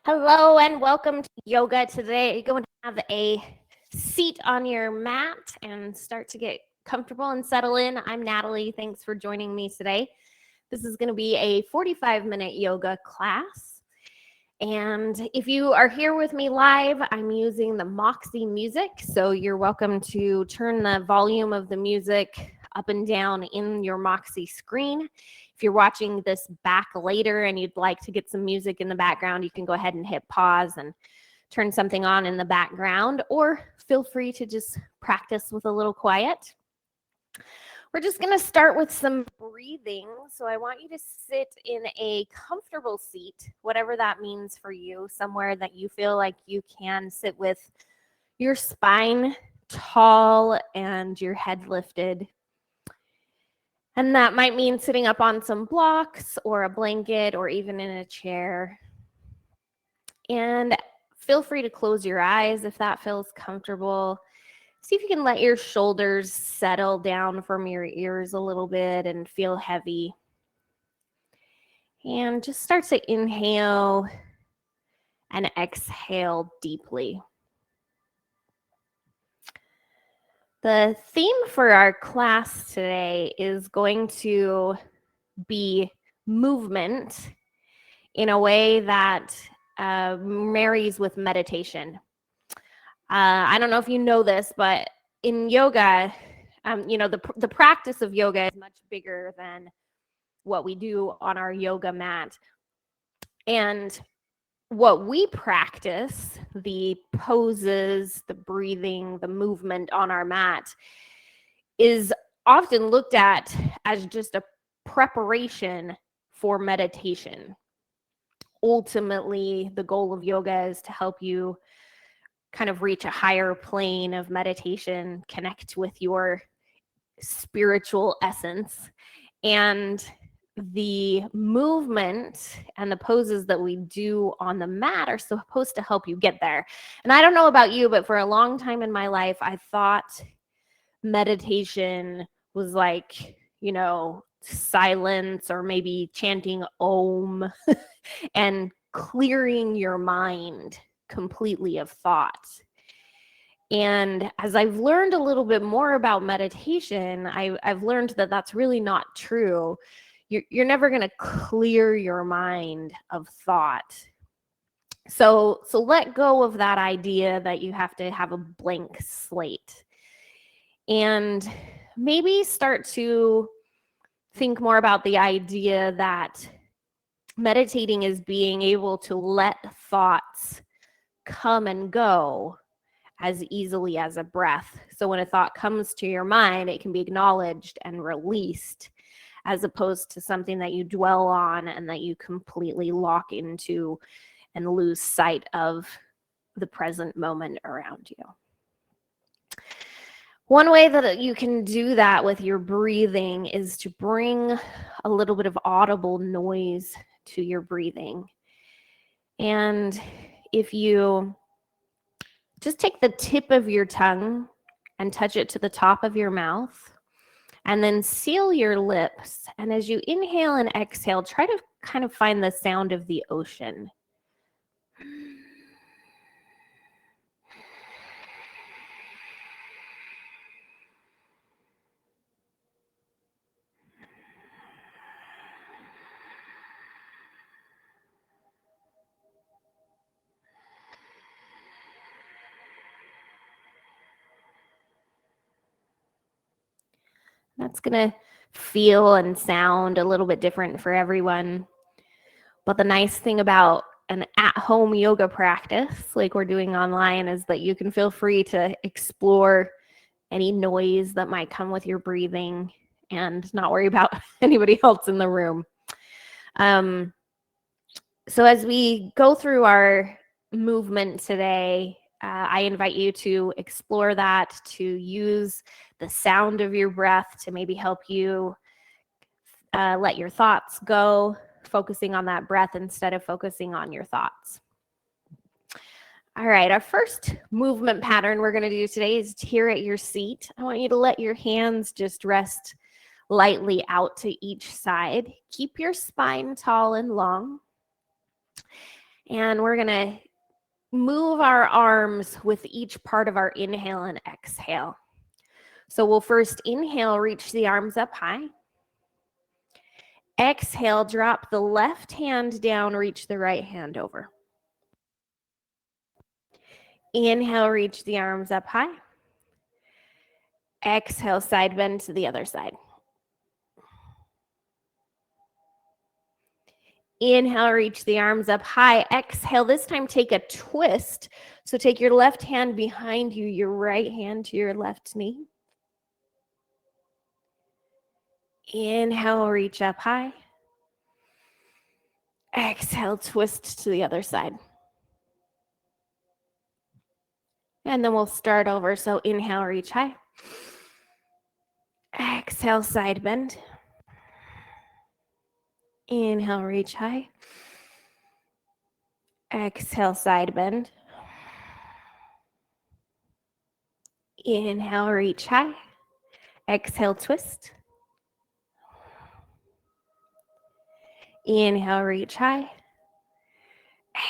Hello and welcome to yoga. Today, you're going to have a seat on your mat and start to get comfortable and settle in. I'm Natalie. Thanks for joining me today. This is going to be a 45-minute yoga class. And if you are here with me live, I'm using the Moxie music. So you're welcome to turn the volume of the music up and down in your Moxie screen. If you're watching this back later and you'd like to get some music in the background, you can go ahead and hit pause and turn something on in the background, or feel free to just practice with a little quiet. We're just going to start with some breathing. So I want you to sit in a comfortable seat, whatever that means for you, somewhere that you feel like you can sit with your spine tall and your head lifted. And that might mean sitting up on some blocks or a blanket or even in a chair. And feel free to close your eyes if that feels comfortable. See if you can let your shoulders settle down from your ears a little bit and feel heavy. And just start to inhale and exhale deeply. The theme for our class today is going to be movement in a way that marries with meditation. I don't know if you know this, but in yoga, the practice of yoga is much bigger than what we do on our yoga mat. And what we practice, the poses, the breathing, the movement on our mat, is often looked at as just a preparation for meditation. Ultimately, the goal of yoga is to help you kind of reach a higher plane of meditation, connect with your spiritual essence. And the movement and the poses that we do on the mat are supposed to help you get there. And I don't know about you, but for a long time in my life, I thought meditation was like, silence or maybe chanting Om and clearing your mind completely of thoughts. And as I've learned a little bit more about meditation, I've learned that that's really not true. You're never going to clear your mind of thought. So let go of that idea that you have to have a blank slate. And maybe start to think more about the idea that meditating is being able to let thoughts come and go as easily as a breath. So when a thought comes to your mind, it can be acknowledged and released, as opposed to something that you dwell on and that you completely lock into and lose sight of the present moment around you. One way that you can do that with your breathing is to bring a little bit of audible noise to your breathing. And if you just take the tip of your tongue and touch it to the top of your mouth, and then seal your lips. And as you inhale and exhale, try to kind of find the sound of the ocean. That's going to feel and sound a little bit different for everyone. But the nice thing about an at-home yoga practice like we're doing online is that you can feel free to explore any noise that might come with your breathing and not worry about anybody else in the room. So as we go through our movement today, I invite you to explore that, to use the sound of your breath to maybe help you let your thoughts go, focusing on that breath instead of focusing on your thoughts. All right, our first movement pattern we're going to do today is here at your seat. I want you to let your hands just rest lightly out to each side. Keep your spine tall and long. And we're going to move our arms with each part of our inhale and exhale. So we'll first inhale, reach the arms up high. Exhale, drop the left hand down, reach the right hand over. Inhale, reach the arms up high. Exhale, side bend to the other side. Inhale, reach the arms up high. Exhale, this time take a twist. So take your left hand behind you, your right hand to your left knee. Inhale, reach up high. Exhale, twist to the other side. And then we'll start over. So inhale, reach high. Exhale, side bend. Inhale, reach high. Exhale, side bend. Inhale, reach high. Exhale, twist. Inhale, reach high.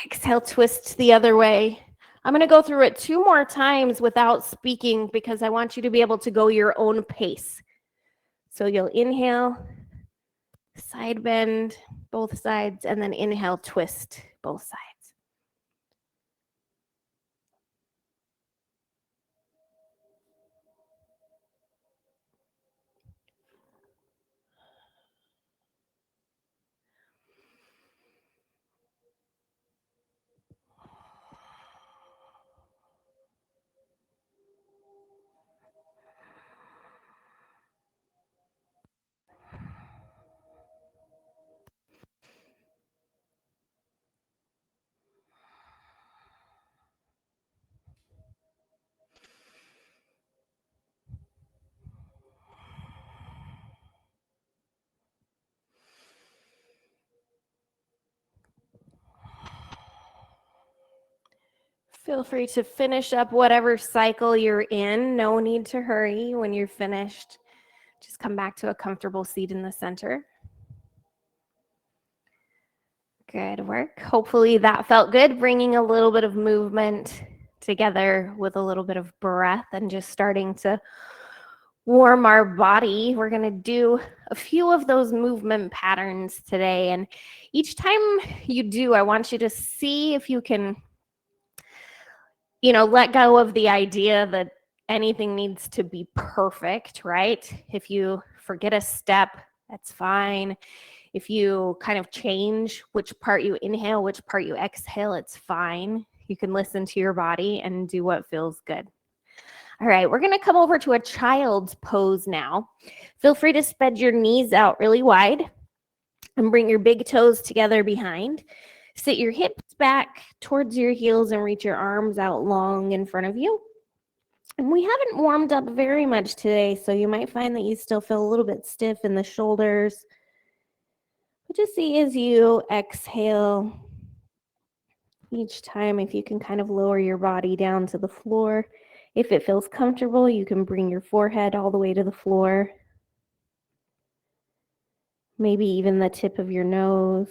Exhale, twist the other way. I'm going to go through it 2 more times without speaking because I want you to be able to go your own pace. So you'll inhale, side bend, both sides, and then inhale, twist, both sides. Feel free to finish up whatever cycle you're in. No need to hurry. When you're finished, just come back to a comfortable seat in the center. Good work. Hopefully that felt good, bringing a little bit of movement together with a little bit of breath and just starting to warm our body. We're going to do a few of those movement patterns today. And each time you do, I want you to see if you can let go of the idea that anything needs to be perfect, right? If you forget a step, that's fine. If you kind of change which part you inhale, which part you exhale, it's fine. You can listen to your body and do what feels good. All right, we're going to come over to a child's pose now. Feel free to spread your knees out really wide and bring your big toes together behind. Sit your hips back towards your heels and reach your arms out long in front of you. And we haven't warmed up very much today, so you might find that you still feel a little bit stiff in the shoulders. But just see as you exhale each time if you can kind of lower your body down to the floor. If it feels comfortable, you can bring your forehead all the way to the floor. Maybe even the tip of your nose.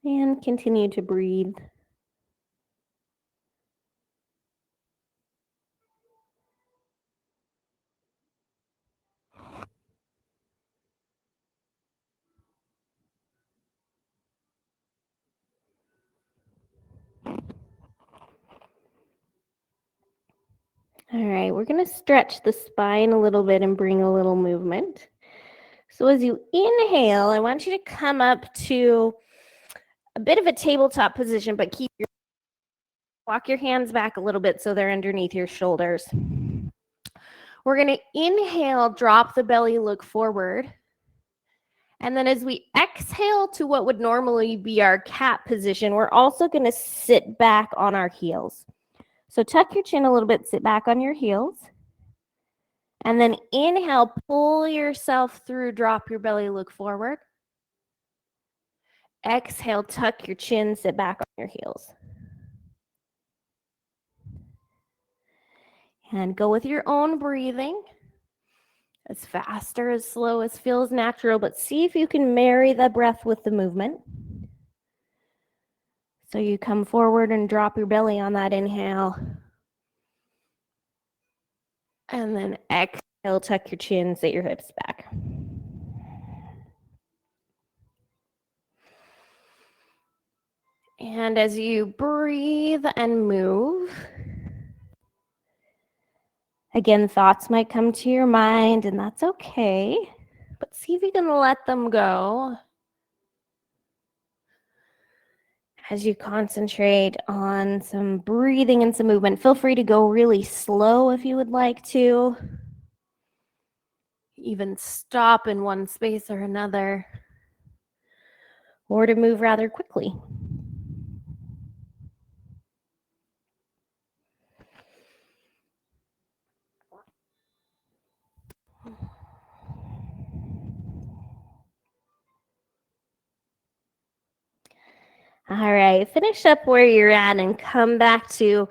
And continue to breathe. All right, we're going to stretch the spine a little bit and bring a little movement. So as you inhale, I want you to come up to a bit of a tabletop position, but walk your hands back a little bit so they're underneath your shoulders. We're going to inhale, drop the belly, look forward. And then as we exhale to what would normally be our cat position, we're also going to sit back on our heels. So tuck your chin a little bit, sit back on your heels. And then inhale, pull yourself through, drop your belly, look forward. Exhale, tuck your chin, sit back on your heels. And go with your own breathing, as fast or as slow as feels natural, but see if you can marry the breath with the movement. So you come forward and drop your belly on that inhale. And then exhale, tuck your chin, sit your hips back. And as you breathe and move, again, thoughts might come to your mind, and that's okay. But see if you can let them go as you concentrate on some breathing and some movement. Feel free to go really slow if you would like to. Even stop in one space or another, or to move rather quickly. All right, finish up where you're at and come back to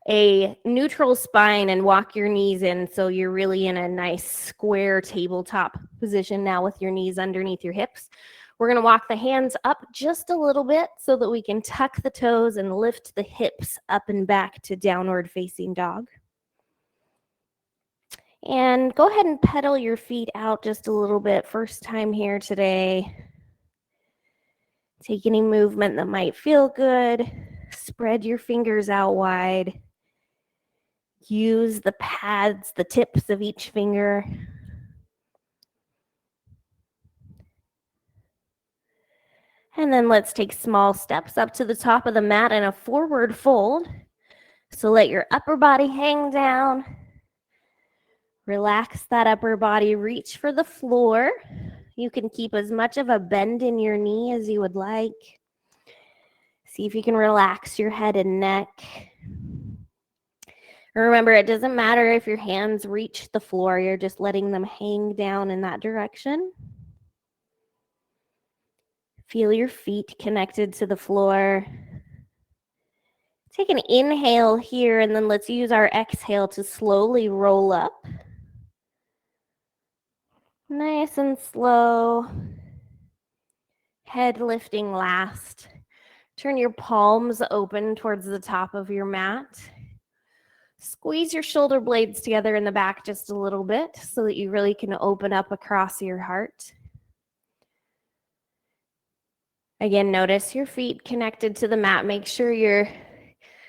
a neutral spine and walk your knees in so you're really in a nice square tabletop position now with your knees underneath your hips. We're going to walk the hands up just a little bit so that we can tuck the toes and lift the hips up and back to downward facing dog. And go ahead and pedal your feet out just a little bit. First time here today. Take any movement that might feel good. Spread your fingers out wide. Use the pads, the tips of each finger. And then let's take small steps up to the top of the mat in a forward fold. So let your upper body hang down. Relax that upper body, reach for the floor. You can keep as much of a bend in your knee as you would like. See if you can relax your head and neck. Remember, it doesn't matter if your hands reach the floor, you're just letting them hang down in that direction. Feel your feet connected to the floor. Take an inhale here, and then let's use our exhale to slowly roll up. Nice and slow. Head lifting last. Turn your palms open towards the top of your mat. Squeeze your shoulder blades together in the back just a little bit so that you really can open up across your heart. Again, notice your feet connected to the mat. Make sure you're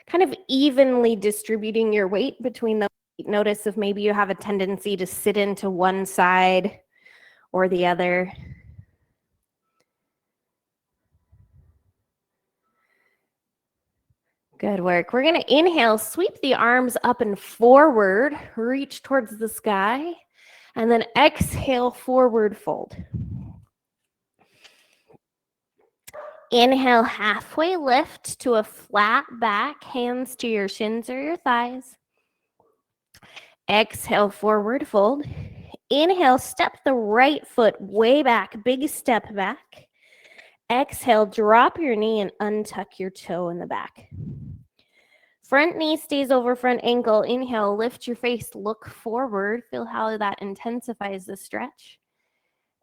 kind of evenly distributing your weight between the feet. Notice if maybe you have a tendency to sit into one side or the other. Good work. We're going to inhale, sweep the arms up and forward, reach towards the sky, and then exhale, forward fold. Inhale, halfway lift to a flat back, hands to your shins or your thighs. Exhale, forward fold. Inhale, step the right foot way back, big step back. Exhale, drop your knee and untuck your toe in the back. Front knee stays over front ankle. Inhale, lift your face, look forward. Feel how that intensifies the stretch.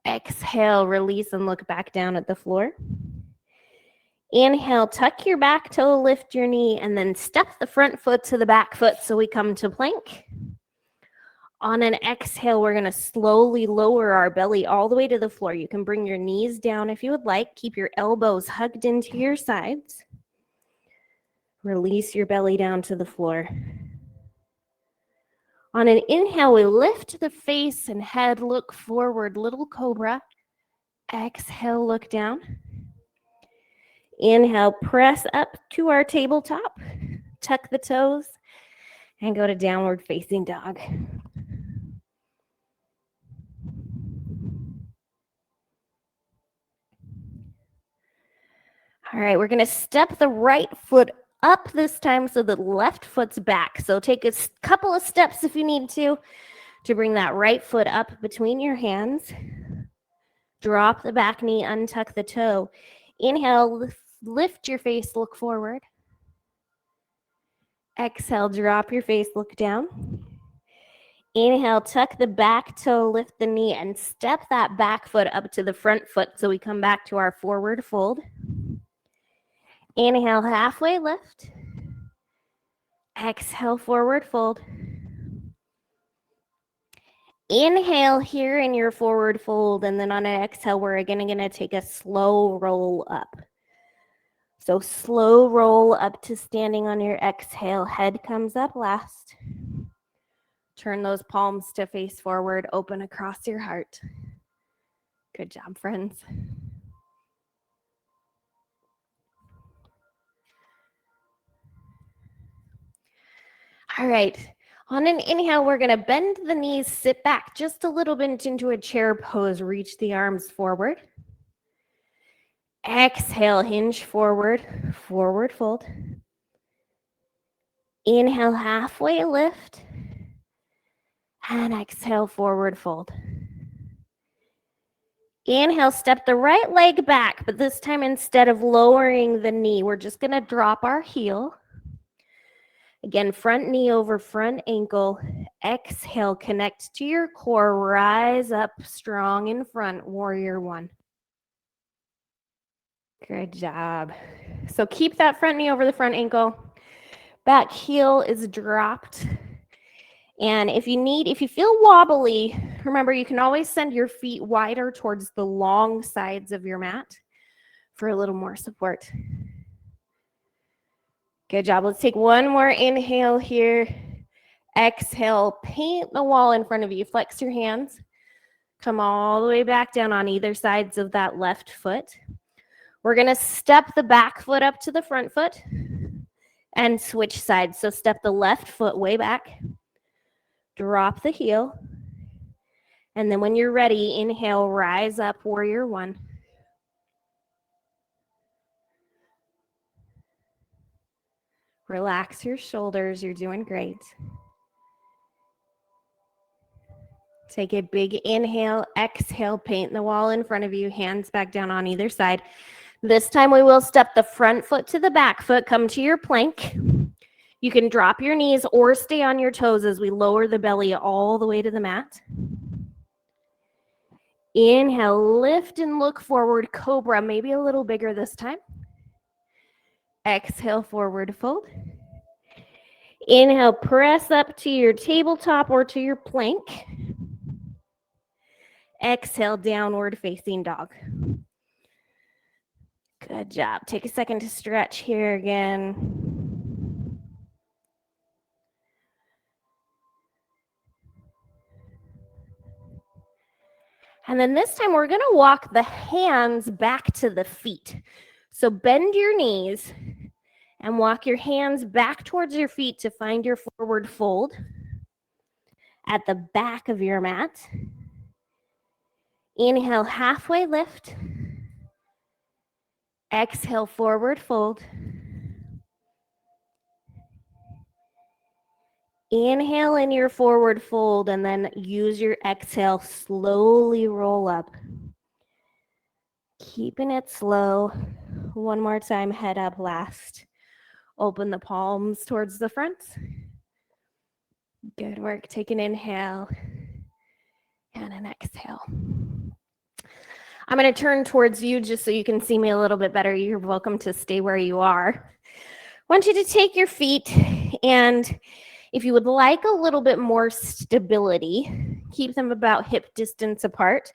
Exhale, release and look back down at the floor. Inhale, tuck your back toe, lift your knee, and then step the front foot to the back foot so we come to plank. On an exhale, we're going to slowly lower our belly all the way to the floor. You can bring your knees down if you would like. Keep your elbows hugged into your sides. Release your belly down to the floor. On an inhale, we lift the face and head, look forward, little cobra. Exhale, look down. Inhale, press up to our tabletop. Tuck the toes and go to downward facing dog. All right, we're going to step the right foot up this time so the left foot's back. So take a couple of steps if you need to bring that right foot up between your hands. Drop the back knee, untuck the toe. Inhale, lift your face, look forward. Exhale, drop your face, look down. Inhale, tuck the back toe, lift the knee, and step that back foot up to the front foot so we come back to our forward fold. Inhale, halfway lift. Exhale, forward fold. Inhale here in your forward fold, and then on an exhale, we're again going to take a slow roll up. So slow roll up to standing on your exhale. Head comes up last. Turn those palms to face forward. Open across your heart. Good job, friends. All right. On an inhale, we're going to bend the knees, sit back just a little bit into a chair pose. Reach the arms forward. Exhale, hinge forward, forward fold. Inhale, halfway lift. And exhale, forward fold. Inhale, step the right leg back, but this time instead of lowering the knee, we're just going to drop our heel. Again, front knee over front ankle. Exhale, connect to your core. Rise up strong in front, warrior one. Good job. So keep that front knee over the front ankle. Back heel is dropped. And if you feel wobbly, remember you can always send your feet wider towards the long sides of your mat for a little more support. Good job. Let's take one more inhale here. Exhale, paint the wall in front of you. Flex your hands. Come all the way back down on either sides of that left foot. We're going to step the back foot up to the front foot and switch sides. So step the left foot way back. Drop the heel. And then when you're ready, inhale, rise up, warrior one. Relax your shoulders. You're doing great. Take a big inhale, exhale, paint the wall in front of you, hands back down on either side. This time we will step the front foot to the back foot, come to your plank. You can drop your knees or stay on your toes as we lower the belly all the way to the mat. Inhale, lift and look forward, cobra, maybe a little bigger this time. Exhale, forward fold. Inhale, press up to your tabletop or to your plank. Exhale, downward facing dog. Good job. Take a second to stretch here again. And then this time we're going to walk the hands back to the feet. So bend your knees and walk your hands back towards your feet to find your forward fold at the back of your mat. Inhale, halfway lift. Exhale, forward fold. Inhale in your forward fold and then use your exhale, slowly roll up. Keeping it slow. One more time, head up last. Open the palms towards the front. Good work. Take an inhale and an exhale. I'm going to turn towards you just so you can see me a little bit better. You're welcome to stay where you are. I want you to take your feet, and if you would like a little bit more stability, keep them about hip distance apart.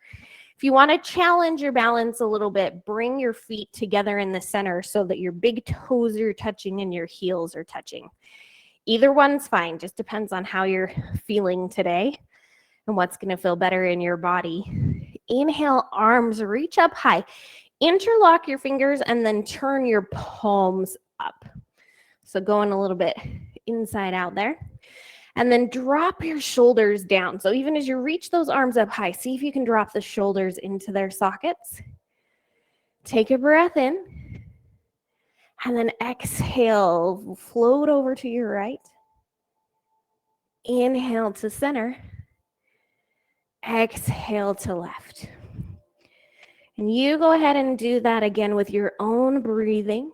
If you want to challenge your balance a little bit, bring your feet together in the center so that your big toes are touching and your heels are touching. Either one's fine, just depends on how you're feeling today and what's going to feel better in your body. Inhale, arms reach up high. Interlock your fingers and then turn your palms up. So going a little bit inside out there. And then drop your shoulders down. So even as you reach those arms up high, see if you can drop the shoulders into their sockets. Take a breath in. And then exhale, float over to your right. Inhale to center. Exhale to left. And you go ahead and do that again with your own breathing.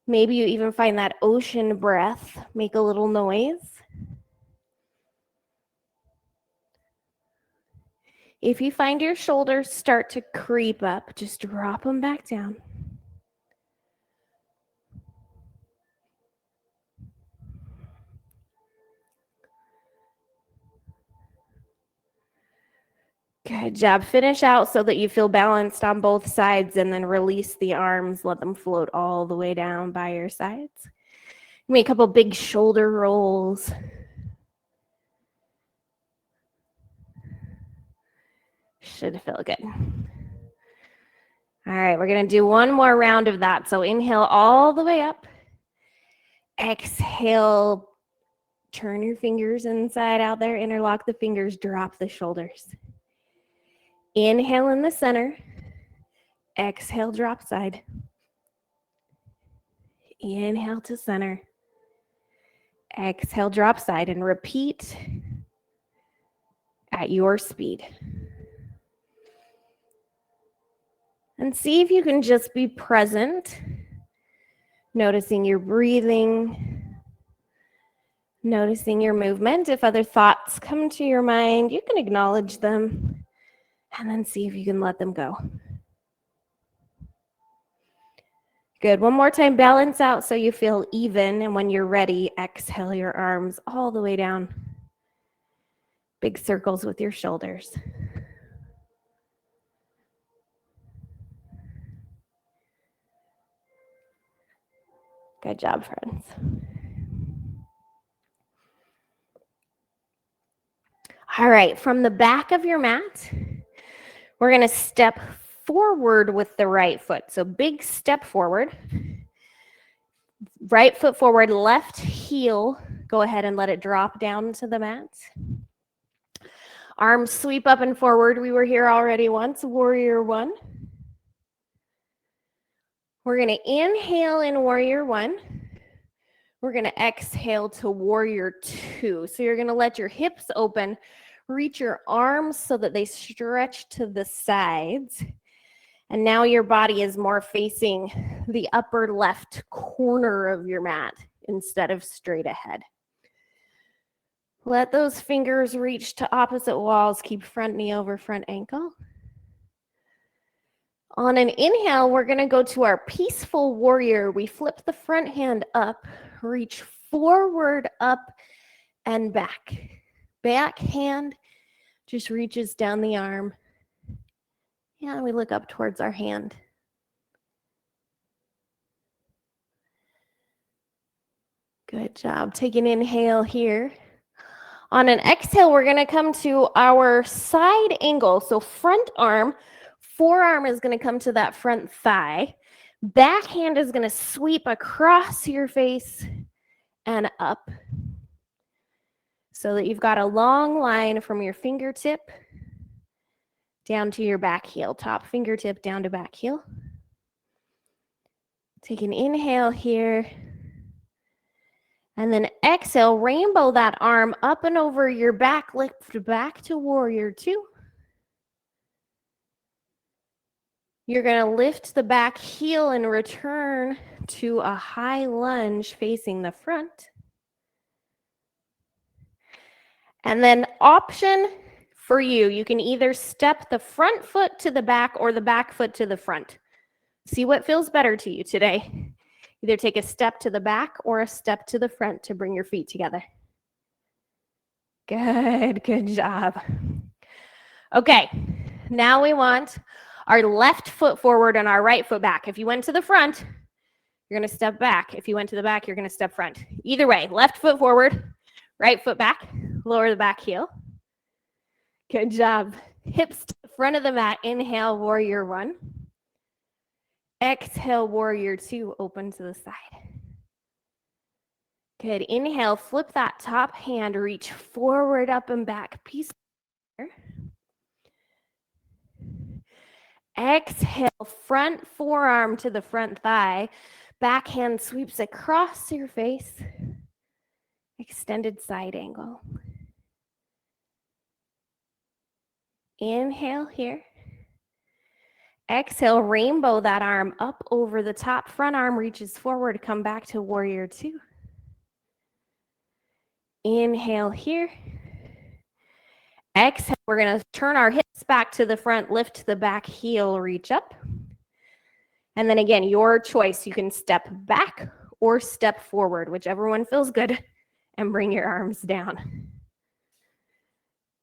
Maybe you even find that ocean breath. Make a little noise. If you find your shoulders start to creep up, just drop them back down. Good job. Finish out so that you feel balanced on both sides, and then release the arms. Let them float all the way down by your sides. Make a couple big shoulder rolls. Should feel good. All right, we're going to do one more round of that. So inhale all the way up. Exhale. Turn your fingers inside out there. Interlock the fingers. Drop the shoulders. Inhale in the center. Exhale, drop side. Inhale to center. Exhale, drop side, and repeat at your speed. And see if you can just be present, noticing your breathing, noticing your movement. If other thoughts come to your mind, you can acknowledge them and then see if you can let them go. Good. One more time, balance out so you feel even. And when you're ready, exhale your arms all the way down. Big circles with your shoulders. Good job, friends. All right, from the back of your mat, we're going to step forward with the right foot. So big step forward. Right foot forward, left heel. Go ahead and let it drop down to the mat. Arms sweep up and forward. We were here already once. Warrior one. We're going to inhale in warrior one. We're going to exhale to warrior two. So you're going to let your hips open, reach your arms so that they stretch to the sides. And now your body is more facing the upper left corner of your mat instead of straight ahead. Let those fingers reach to opposite walls. Keep front knee over front ankle. On an inhale, we're going to go to our peaceful warrior. We flip the front hand up, reach forward, up, and back. Back hand just reaches down the arm. And we look up towards our hand. Good job. Take an inhale here. On an exhale, we're going to come to our side angle. So front arm, forearm is going to come to that front thigh. Back hand is going to sweep across your face and up so that you've got a long line from your fingertip down to your back heel. Top fingertip down to back heel. Take an inhale here. And then exhale, rainbow that arm up and over your back, lift back to warrior two. You're going to lift the back heel and return to a high lunge facing the front. And then option for you, you can either step the front foot to the back or the back foot to the front. See what feels better to you today. Either take a step to the back or a step to the front to bring your feet together. Good job. Okay, now we want our left foot forward and our right foot back. If you went to the front, you're going to step back. If you went to the back, you're going to step front. Either way, left foot forward, right foot back, lower the back heel. Good job. Hips to the front of the mat. Inhale, warrior one. Exhale, warrior two, open to the side. Good. Inhale, flip that top hand, reach forward, up and back. Peace. Exhale, front forearm to the front thigh. Back hand sweeps across your face. Extended side angle. Inhale here. Exhale, rainbow that arm up over the top. Front arm reaches forward. Come back to warrior two. Inhale here. Exhale, we're going to turn our hips back to the front, lift the back heel, reach up. And then again, your choice. You can step back or step forward, whichever one feels good, and bring your arms down.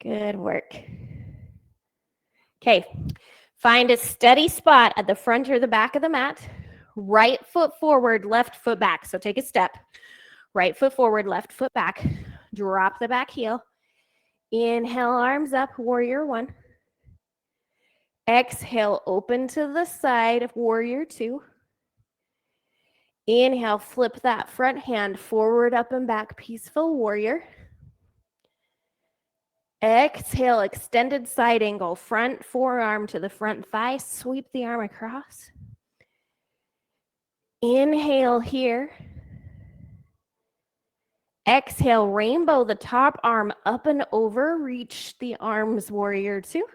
Good work. Okay, find a steady spot at the front or the back of the mat. Right foot forward, left foot back. So take a step. Right foot forward, left foot back. Drop the back heel. Inhale, arms up, warrior one. Exhale, open to the side, warrior two. Inhale, flip that front hand forward, up and back, peaceful warrior. Exhale, extended side angle, front forearm to the front thigh, sweep the arm across. Inhale here. Exhale, rainbow the top arm up and over, reach the arms, warrior two.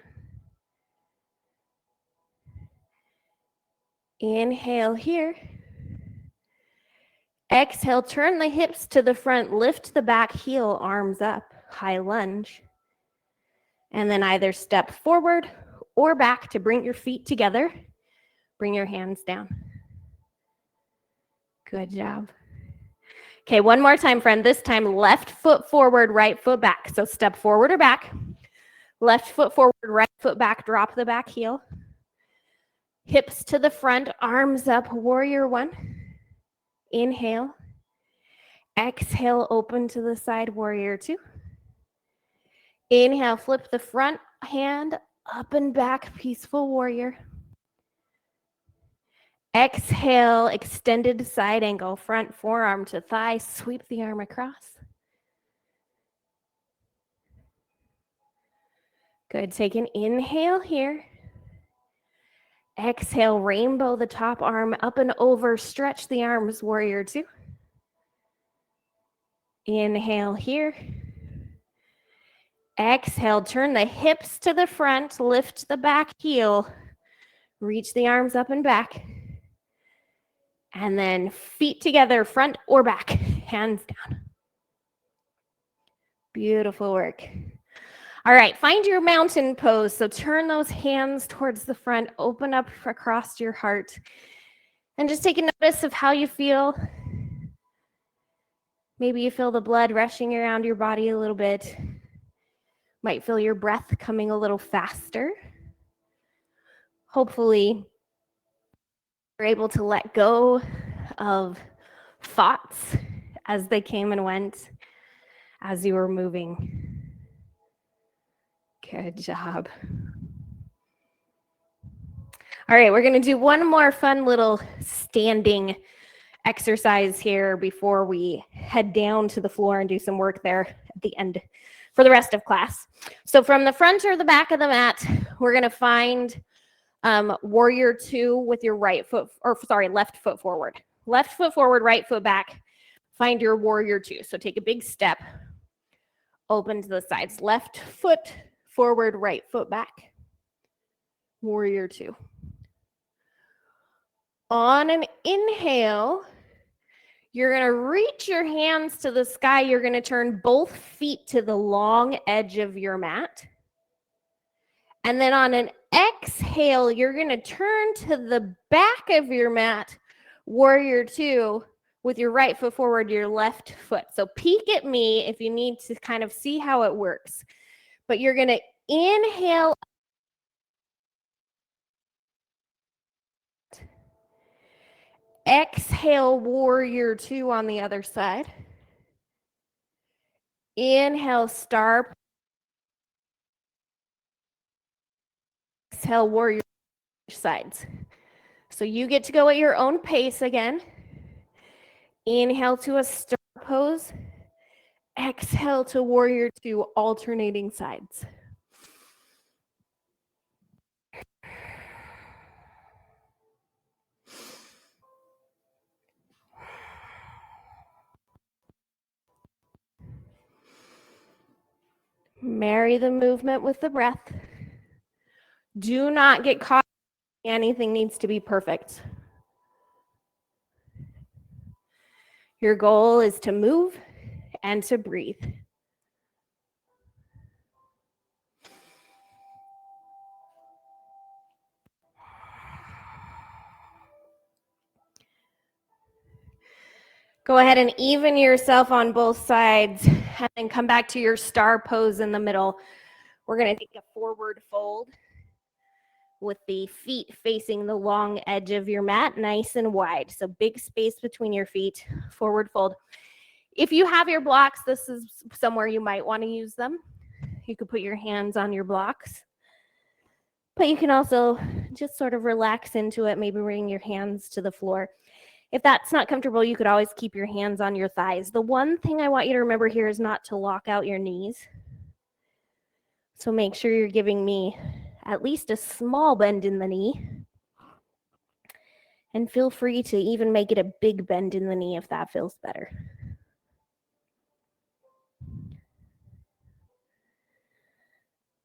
Inhale here. Exhale, turn the hips to the front, lift the back heel, arms up, high lunge. And then either step forward or back to bring your feet together. Bring your hands down. Good job. Okay, one more time, friend. This time, left foot forward, right foot back. So step forward or back. Left foot forward, right foot back. Drop the back heel. Hips to the front, arms up, warrior one. Inhale. Exhale, open to the side, warrior two. Inhale, flip the front hand up and back, peaceful warrior. Exhale, extended side angle, front forearm to thigh, sweep the arm across. Good, take an inhale here. Exhale, rainbow the top arm up and over, stretch the arms, warrior two. Inhale here. Exhale, turn the hips to the front, lift the back heel, reach the arms up and back. And then feet together, front or back, hands down. Beautiful work. All right, find your mountain pose. So turn those hands towards the front, open up across your heart, and just take a notice of how you feel. Maybe you feel the blood rushing around your body a little bit. Might feel your breath coming a little faster. Hopefully, you're able to let go of thoughts as they came and went as you were moving. Good job. All right, we're going to do one more fun little standing exercise here before we head down to the floor and do some work there at the end for the rest of class. So from the front or the back of the mat, we're going to find warrior two with your left foot forward. Left foot forward, right foot back. Find your warrior two. So take a big step, open to the sides. Left foot forward, right foot back. Warrior two. On an inhale, you're going to reach your hands to the sky. You're going to turn both feet to the long edge of your mat. And then on an exhale, you're going to turn to the back of your mat, warrior two, with your right foot forward, your left foot. So peek at me if you need to kind of see how it works. But you're going to inhale. Exhale, warrior two on the other side. Inhale, star. Exhale, warrior sides. So you get to go at your own pace again. Inhale to a star pose. Exhale to warrior two, alternating sides. Marry the movement with the breath. Do not get caught Anything needs to be perfect. Your goal is to move and to breathe. Go ahead and even yourself on both sides and then come back to your star pose in the middle. We're going to take a forward fold with the feet facing the long edge of your mat, nice and wide. So big space between your feet, forward fold. If you have your blocks, this is somewhere you might want to use them. You could put your hands on your blocks, but you can also just sort of relax into it, maybe bring your hands to the floor. If that's not comfortable, you could always keep your hands on your thighs. The one thing I want you to remember here is not to lock out your knees. So make sure you're giving me at least a small bend in the knee. And feel free to even make it a big bend in the knee if that feels better.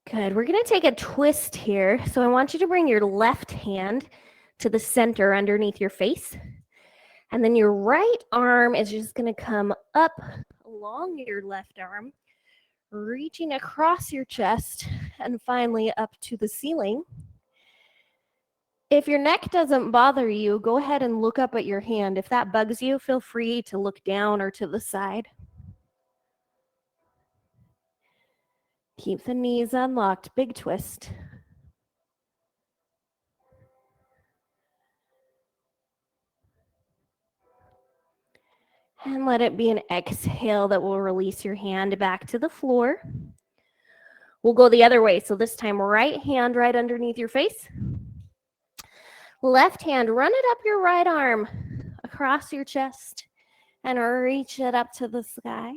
Good. We're going to take a twist here. So I want you to bring your left hand to the center underneath your face. And then your right arm is just going to come up along your left arm, reaching across your chest and finally up to the ceiling. If your neck doesn't bother you, go ahead and look up at your hand. If that bugs you, feel free to look down or to the side. Keep the knees unlocked. Big twist. And let it be an exhale that will release your hand back to the floor. We'll go the other way. So this time, right hand right underneath your face. Left hand, run it up your right arm across your chest and reach it up to the sky.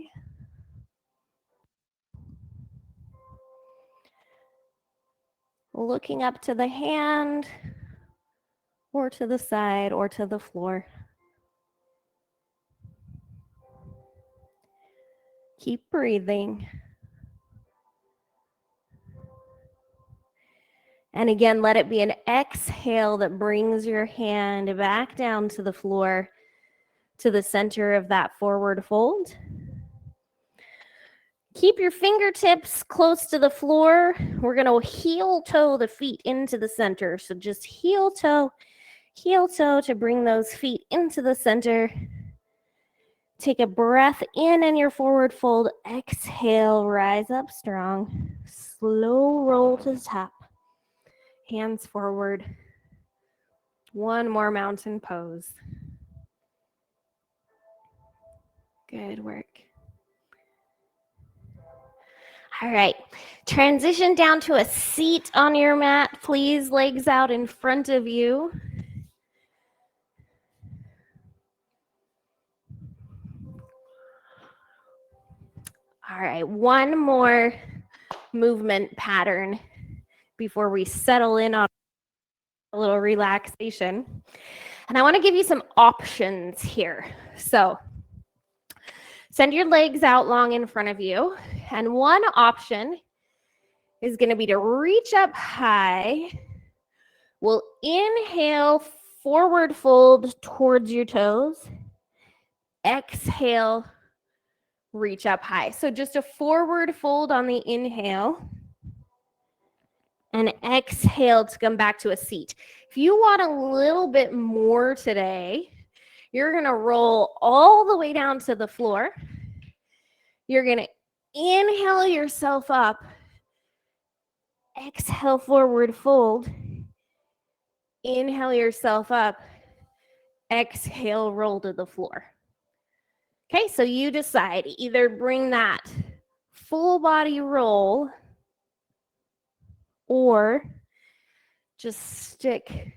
Looking up to the hand or to the side or to the floor. Keep breathing. And again, let it be an exhale that brings your hand back down to the floor, to the center of that forward fold. Keep your fingertips close to the floor. We're going to heel toe the feet into the center. So just heel toe to bring those feet into the center. Take a breath in your forward fold. Exhale, rise up strong. Slow roll to the top. Hands forward. One more mountain pose. Good work. All right, transition down to a seat on your mat, please. Legs out in front of you. All right, one more movement pattern before we settle in on a little relaxation. And I want to give you some options here. So send your legs out long in front of you. And one option is going to be to reach up high. We'll inhale, forward fold towards your toes. Exhale, reach up high. So just a forward fold on the inhale. And exhale to come back to a seat. If you want a little bit more today, you're going to roll all the way down to the floor. You're going to inhale yourself up. Exhale, forward fold. Inhale yourself up. Exhale, roll to the floor. Okay, so you decide. Either bring that full body roll or just stick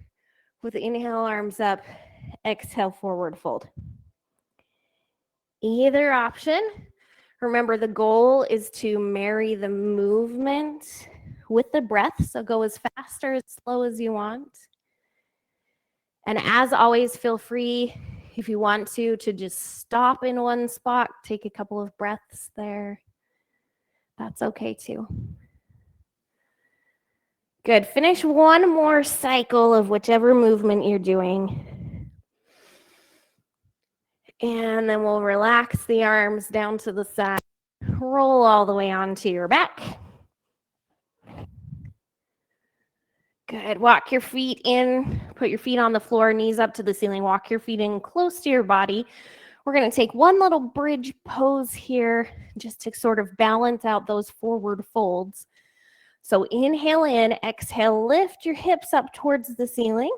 with inhale, arms up, exhale, forward fold. Either option. Remember, the goal is to marry the movement with the breath. So go as fast or as slow as you want. And as always, feel free, if you want to just stop in one spot, take a couple of breaths there. That's okay too. Good. Finish one more cycle of whichever movement you're doing. And then we'll relax the arms down to the side. Roll all the way onto your back. Good. Walk your feet in. Put your feet on the floor, knees up to the ceiling. Walk your feet in close to your body. We're going to take one little bridge pose here just to sort of balance out those forward folds. So inhale in, exhale, lift your hips up towards the ceiling.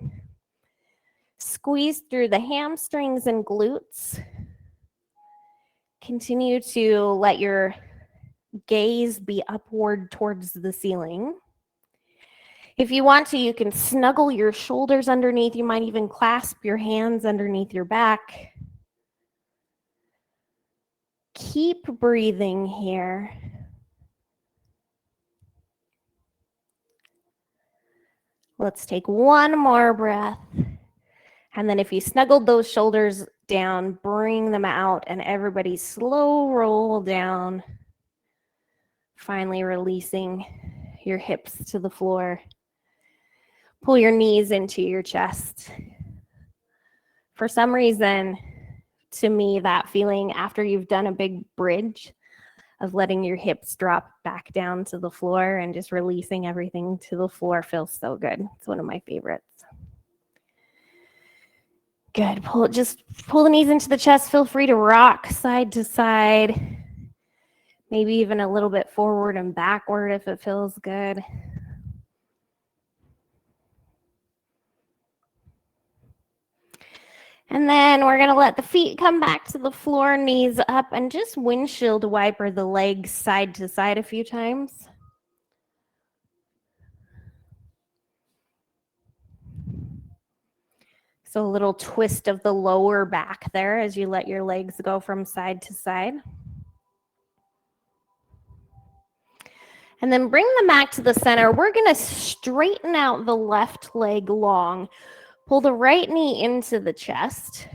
Squeeze through the hamstrings and glutes. Continue to let your gaze be upward towards the ceiling. If you want to, you can snuggle your shoulders underneath. You might even clasp your hands underneath your back. Keep breathing here. Let's take one more breath. And then if you snuggled those shoulders down, bring them out and everybody slow roll down. Finally releasing your hips to the floor. Pull your knees into your chest. For some reason, to me, that feeling after you've done a big bridge of letting your hips drop back down to the floor and just releasing everything to the floor feels so good. It's one of my favorites. Good. Just pull the knees into the chest. Feel free to rock side to side. Maybe even a little bit forward and backward if it feels good. And then we're going to let the feet come back to the floor, knees up, and just windshield wiper the legs side to side a few times. So a little twist of the lower back there as you let your legs go from side to side. And then bring them back to the center. We're going to straighten out the left leg long. Pull the right knee into the chest.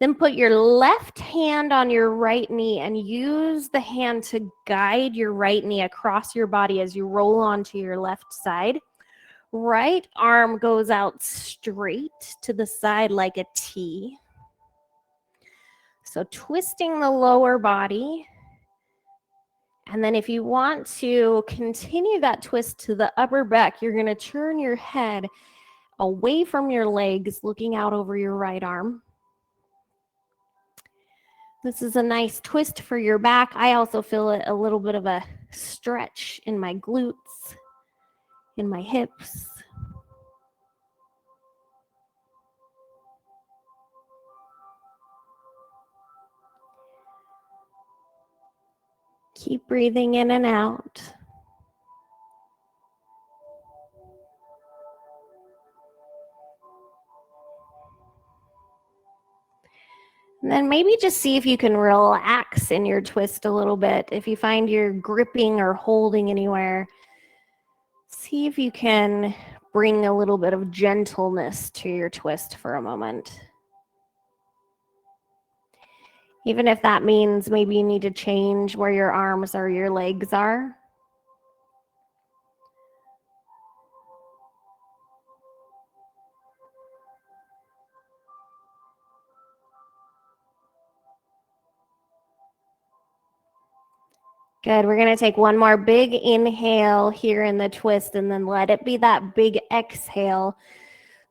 Then put your left hand on your right knee and use the hand to guide your right knee across your body as you roll onto your left side. Right arm goes out straight to the side like a T. So twisting the lower body. And then if you want to continue that twist to the upper back, you're going to turn your head away from your legs, looking out over your right arm. This is a nice twist for your back. I also feel a little bit of a stretch in my glutes, in my hips. Keep breathing in and out. And then maybe just see if you can relax in your twist a little bit. If you find you're gripping or holding anywhere, see if you can bring a little bit of gentleness to your twist for a moment. Even if that means maybe you need to change where your arms or your legs are. Good. We're going to take one more big inhale here in the twist and then let it be that big exhale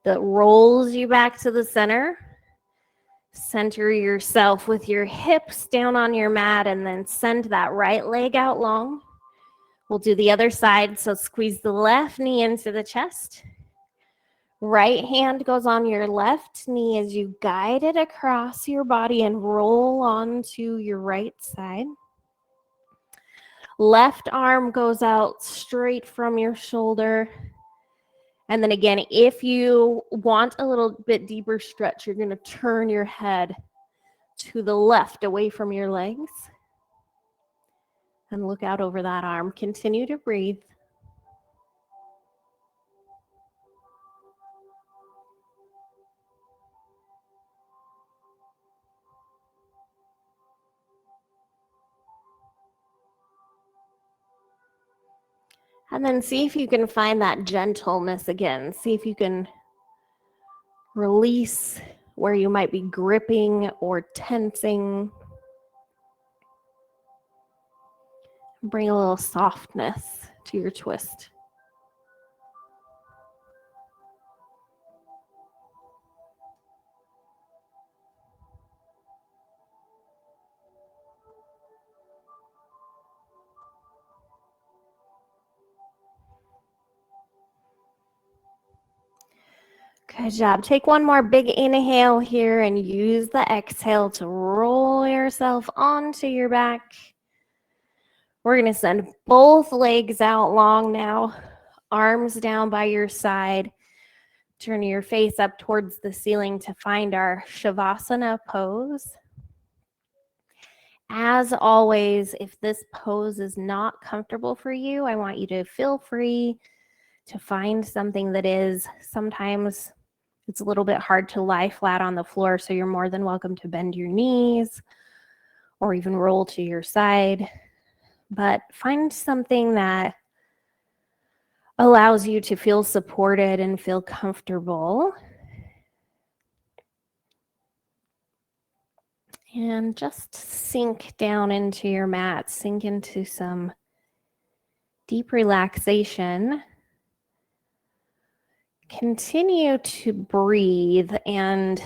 that rolls you back to the center. Center yourself with your hips down on your mat and then send that right leg out long. We'll do the other side. So squeeze the left knee into the chest. Right hand goes on your left knee as you guide it across your body and roll onto your right side. Left arm goes out straight from your shoulder. And then again, if you want a little bit deeper stretch, you're going to turn your head to the left away from your legs and look out over that arm. Continue to breathe. And then see if you can find that gentleness again. See if you can release where you might be gripping or tensing. Bring a little softness to your twist. Good job. Take one more big inhale here and use the exhale to roll yourself onto your back. We're going to send both legs out long now, arms down by your side. Turn your face up towards the ceiling to find our Shavasana pose. As always, if this pose is not comfortable for you, I want you to feel free to find something that is. Sometimes it's a little bit hard to lie flat on the floor, so you're more than welcome to bend your knees or even roll to your side. But find something that allows you to feel supported and feel comfortable. And just sink down into your mat, sink into some deep relaxation. Continue to breathe and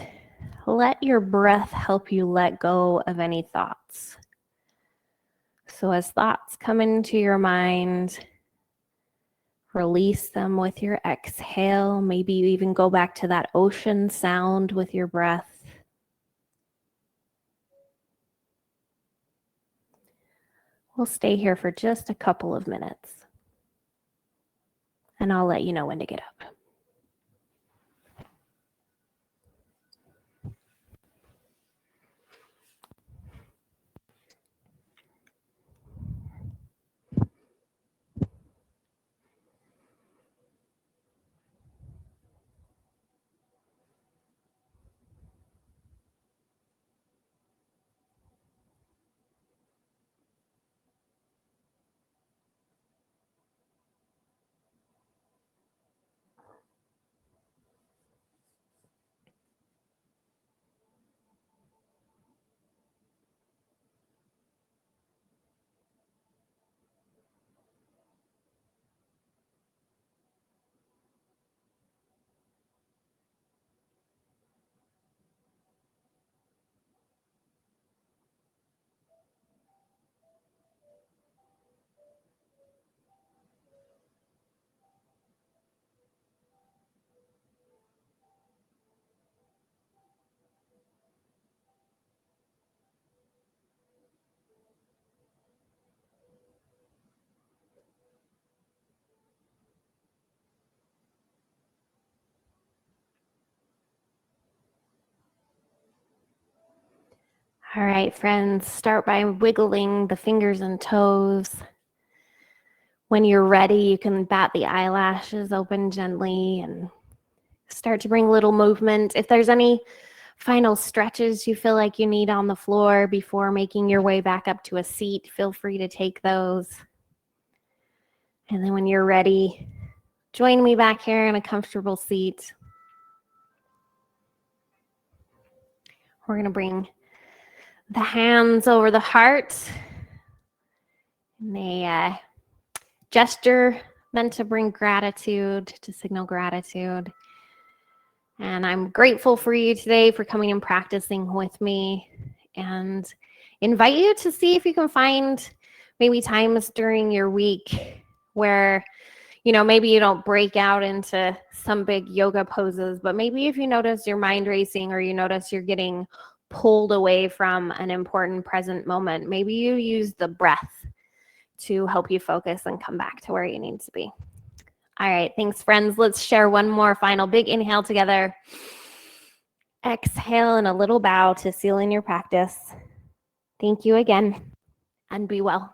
let your breath help you let go of any thoughts. So as thoughts come into your mind, release them with your exhale. Maybe you even go back to that ocean sound with your breath. We'll stay here for just a couple of minutes, and I'll let you know when to get up. All right, friends, start by wiggling the fingers and toes. When you're ready, you can bat the eyelashes open gently and start to bring little movement. If there's any final stretches you feel like you need on the floor before making your way back up to a seat, feel free to take those. And then when you're ready, join me back here in a comfortable seat. We're going to bring the hands over the heart. And a gesture meant to bring gratitude, to signal gratitude. And I'm grateful for you today for coming and practicing with me, and invite you to see if you can find maybe times during your week where, you know, maybe you don't break out into some big yoga poses, but maybe if you notice your mind racing or you notice you're getting pulled away from an important present moment, maybe you use the breath to help you focus and come back to where you need to be. All right, thanks, friends. Let's share one more final big inhale together. Exhale and a little bow to seal in your practice. Thank you again, and be well.